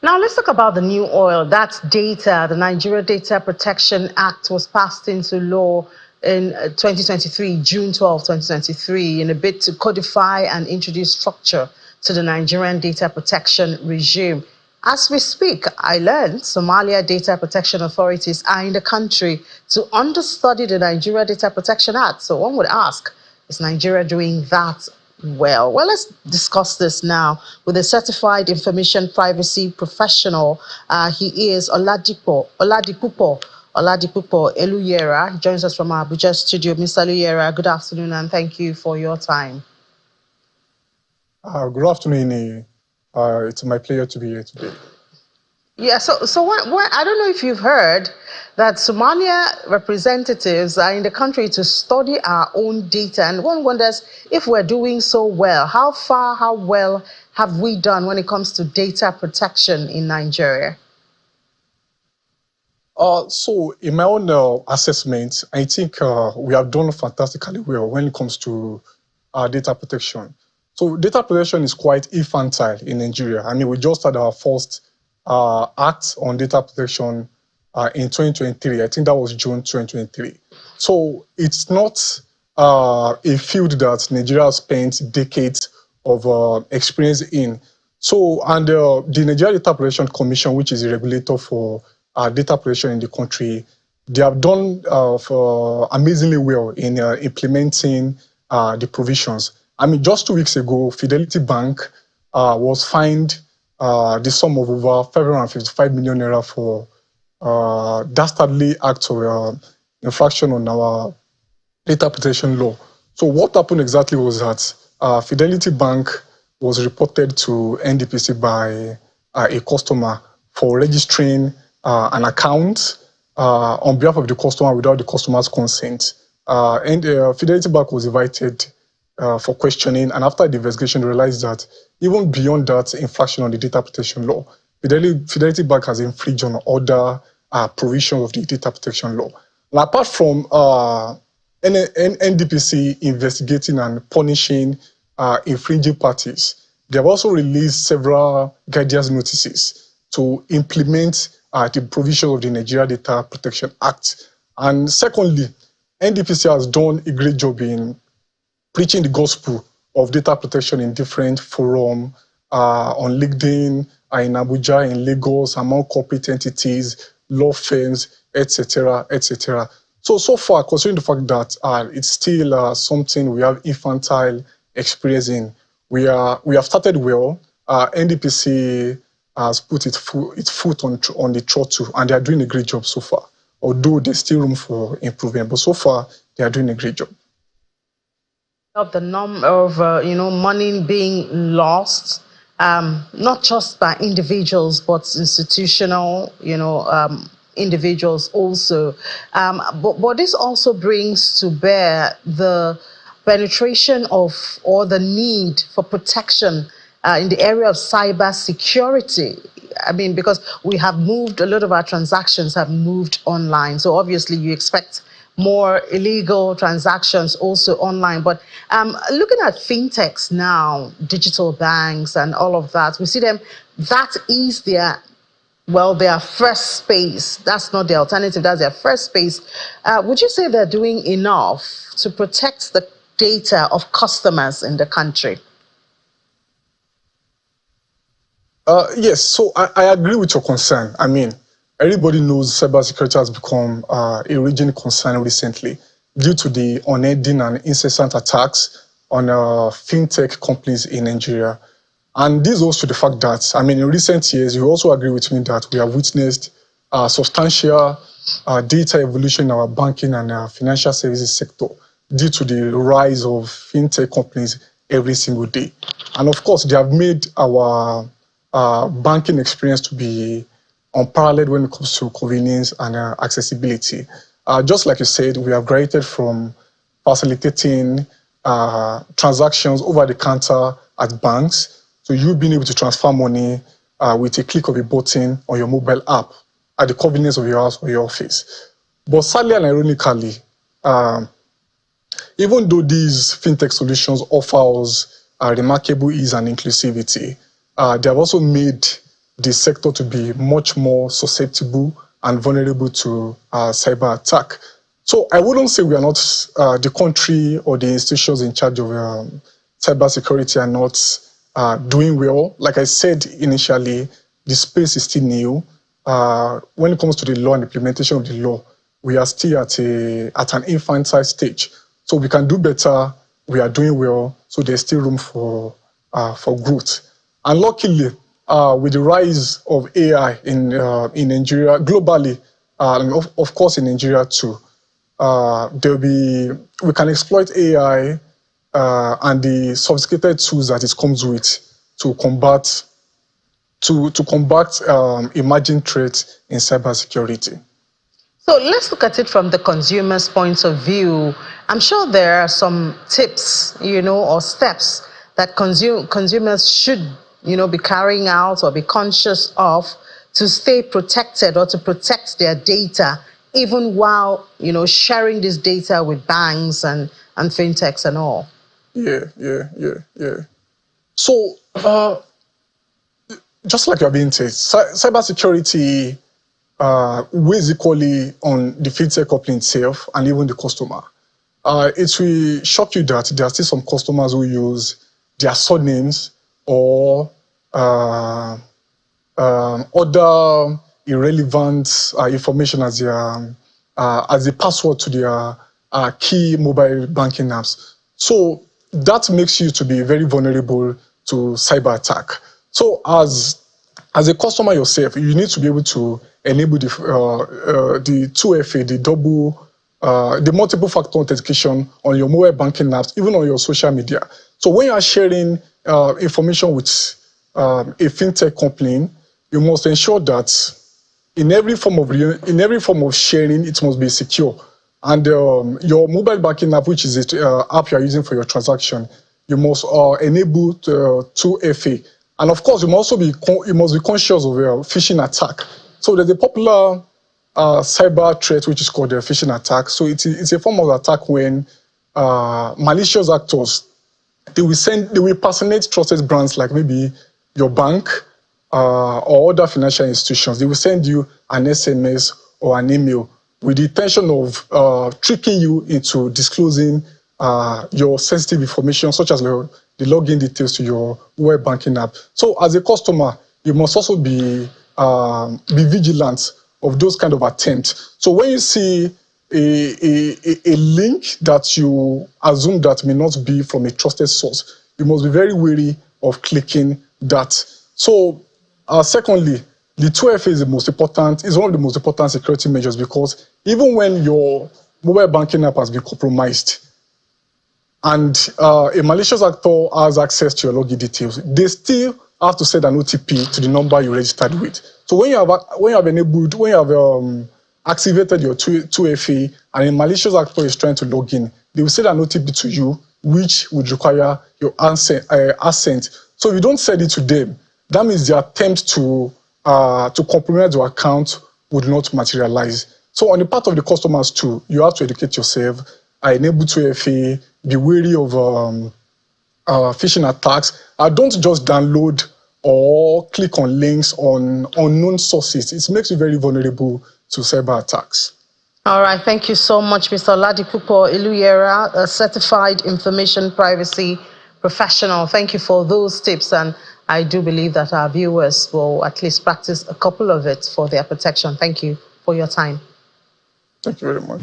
Now let's talk about the new oil. That's data. The Nigeria Data Protection Act was passed into law in 2023, June 12, 2023, in a bid to codify and introduce structure to the Nigerian data protection regime. As we speak, I learned Somalia data protection authorities are in the country to understudy the Nigeria Data Protection Act. So one would ask, is Nigeria doing that well? Well, let's discuss this now with a certified information privacy professional. He is Oladipupo Eluyera. He joins us from our Abuja studio. Mr. Eluyera, good afternoon and thank you for your time. Good afternoon. It's my pleasure to be here today. Yeah, so I don't know if you've heard that Somalia representatives are in the country to study our own data, and one wonders if we're doing so well. How well have we done when it comes to data protection in Nigeria? So in my own assessment, I think we have done fantastically well when it comes to data protection. So data protection is quite infantile in Nigeria. I mean, we just had our first act on data protection in 2023. I think that was June 2023. So it's not a field that Nigeria has spent decades of experience in. So, and the Nigeria Data Protection Commission, which is a regulator for data protection in the country, they have done amazingly well in implementing the provisions. I mean, just 2 weeks ago, Fidelity Bank was fined the sum of over 555 million naira for dastardly act of infraction on our data protection law. So what happened exactly was that Fidelity Bank was reported to NDPC by a customer for registering an account on behalf of the customer without the customer's consent. And Fidelity Bank was invited for questioning, and after the investigation, they realized that even beyond that infraction on the data protection law, Fidelity Bank has infringed on other provisions of the data protection law. And apart from NDPC investigating and punishing infringing parties, they have also released several guidance notices to implement the provisions of the Nigeria Data Protection Act. And secondly, NDPC has done a great job in preaching the gospel of data protection in different forums, on LinkedIn, in Abuja, in Lagos, among corporate entities, law firms, etc., etc. So far, considering the fact that it's still something we have infantile experience in, we have started well. NDPC has put its foot on the throttle, and they are doing a great job so far. Although there's still room for improvement, but so far they are doing a great job. Of the number of money being lost, not just by individuals but institutional individuals also, but this also brings to bear the penetration of or the need for protection in the area of cyber security. I mean, because we have moved, a lot of our transactions have moved online, so obviously you expect more illegal transactions also online. But looking at fintechs now, digital banks and all of that, we see them, that is their first space. That's not the alternative, that's their first space. Would you say they're doing enough to protect the data of customers in the country? Yes, so I agree with your concern. I mean, everybody knows cybersecurity has become a raging concern recently due to the unending and incessant attacks on fintech companies in Nigeria. And this goes to the fact that, I mean, in recent years, you also agree with me that we have witnessed substantial data evolution in our banking and financial services sector due to the rise of fintech companies every single day. And of course, they have made our banking experience to be unparalleled when it comes to convenience and accessibility. Just like you said, we have graduated from facilitating transactions over the counter at banks, so you being able to transfer money with a click of a button on your mobile app at the convenience of your house or your office. But sadly and ironically, even though these fintech solutions offer us remarkable ease and inclusivity, they have also made the sector to be much more susceptible and vulnerable to cyber attack. So I wouldn't say we are not, the country or the institutions in charge of cybersecurity are not doing well. Like I said initially, the space is still new. When it comes to the law and implementation of the law, we are still at an infantile stage. So we can do better. We are doing well. So there's still room for growth. And luckily, with the rise of AI in Nigeria, globally, and of course in Nigeria too, we can exploit AI and the sophisticated tools that it comes with to combat emerging threats in cybersecurity. So let's look at it from the consumer's point of view. I'm sure there are some tips, or steps that consumers should, be carrying out or be conscious of to stay protected or to protect their data, even while, sharing this data with banks and fintechs and all. Yeah. So, just like you're being said, cybersecurity weighs equally on the fintech company itself and even the customer. It will shock you that there are still some customers who use their surnames or other irrelevant information as a password to their key mobile banking apps. So that makes you to be very vulnerable to cyber attack. So as a customer yourself, you need to be able to enable the 2FA, the multiple factor authentication on your mobile banking apps, even on your social media. So when you are sharing information with a fintech company, you must ensure that in every form of sharing, it must be secure. And your mobile banking app, which is the app you are using for your transaction, you must enable 2FA. And of course, you must be conscious of phishing attack. So there's a popular cyber threat which is called a phishing attack. So it's a form of attack when malicious actors, they will personate trusted brands like maybe your bank or other financial institutions. They will send you an SMS or an email with the intention of tricking you into disclosing your sensitive information, such as the login details to your web banking app. So as a customer, you must also be vigilant of those kind of attempts. So when you see a link that you assume that may not be from a trusted source, you must be very wary of clicking that. So secondly, the 2FA is one of the most important security measures, because even when your mobile banking app has been compromised and a malicious actor has access to your login details, they still have to send an OTP to the number you registered with. So when you have activated your 2FA and a malicious actor is trying to log in, they will send an OTP to you, which would require your assent. So if you don't send it to them, that means the attempt to compromise your account would not materialize. So on the part of the customers too, you have to educate yourself, enable 2FA, be wary of phishing attacks. Don't just download or click on links on unknown sources. It makes you very vulnerable to cyber attacks. All right, thank you so much, Mr. Oladipupo Iluyera, a certified information privacy professional. Thank you for those tips, and I do believe that our viewers will at least practice a couple of it for their protection. Thank you for your time. Thank you very much.